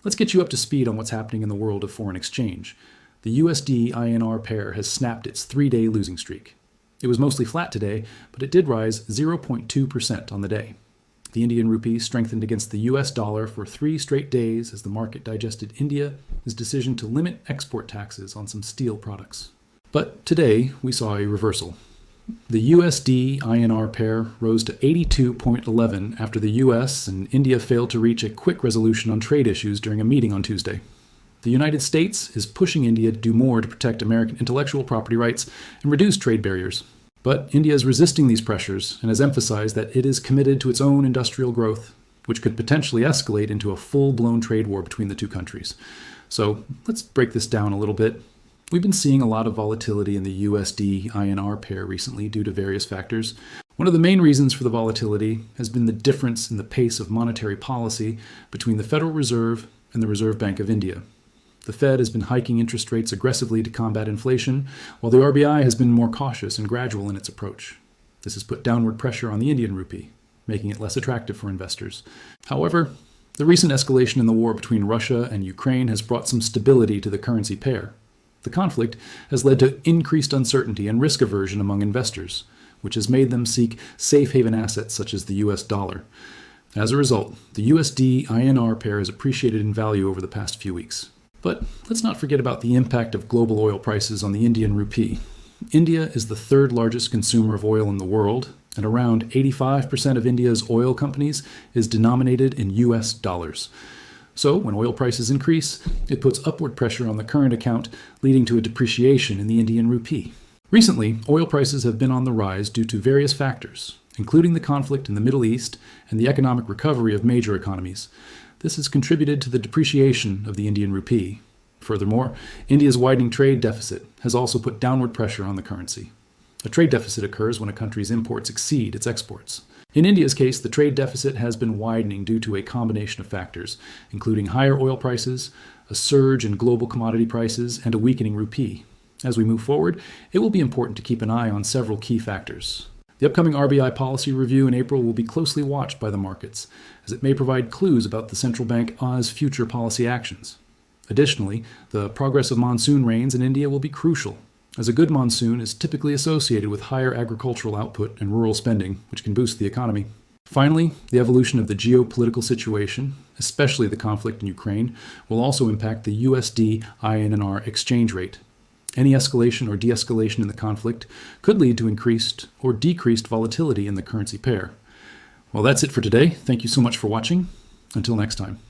Let's get you up to speed on what's happening in the world of foreign exchange. The USD-INR pair has snapped its 3-day losing streak. It was mostly flat today, but it did rise 0.2% on the day. The Indian rupee strengthened against the US dollar for 3 straight days as the market digested India's decision to limit export taxes on some steel products. But today, we saw a reversal. The USD-INR pair rose to 82.11 after the US and India failed to reach a quick resolution on trade issues during a meeting on Tuesday. The United States is pushing India to do more to protect American intellectual property rights and reduce trade barriers. But India is resisting these pressures and has emphasized that it is committed to its own industrial growth, which could potentially escalate into a full-blown trade war between the two countries. So let's break this down a little bit. We've been seeing a lot of volatility in the USD-INR pair recently due to various factors. One of the main reasons for the volatility has been the difference in the pace of monetary policy between the Federal Reserve and the Reserve Bank of India. The Fed has been hiking interest rates aggressively to combat inflation, while the RBI has been more cautious and gradual in its approach. This has put downward pressure on the Indian rupee, making it less attractive for investors. However, the recent escalation in the war between Russia and Ukraine has brought some stability to the currency pair. The conflict has led to increased uncertainty and risk aversion among investors, which has made them seek safe haven assets such as the US dollar. As a result, the USD-INR pair has appreciated in value over the past few weeks. But let's not forget about the impact of global oil prices on the Indian rupee. India is the third largest consumer of oil in the world, and around 85% of India's oil companies is denominated in US dollars. So when oil prices increase, it puts upward pressure on the current account, leading to a depreciation in the Indian rupee. Recently, oil prices have been on the rise due to various factors, including the conflict in the Middle East and the economic recovery of major economies. This has contributed to the depreciation of the Indian rupee. Furthermore, India's widening trade deficit has also put downward pressure on the currency. A trade deficit occurs when a country's imports exceed its exports. In India's case, the trade deficit has been widening due to a combination of factors, including higher oil prices, a surge in global commodity prices, and a weakening rupee. As we move forward, it will be important to keep an eye on several key factors. The upcoming RBI policy review in April will be closely watched by the markets, as it may provide clues about the central bank's future policy actions. Additionally, the progress of monsoon rains in India will be crucial, as a good monsoon is typically associated with higher agricultural output and rural spending, which can boost the economy. Finally, the evolution of the geopolitical situation, especially the conflict in Ukraine, will also impact the USD-INR exchange rate. Any escalation or de-escalation in the conflict could lead to increased or decreased volatility in the currency pair. Well, that's it for today. Thank you so much for watching. Until next time.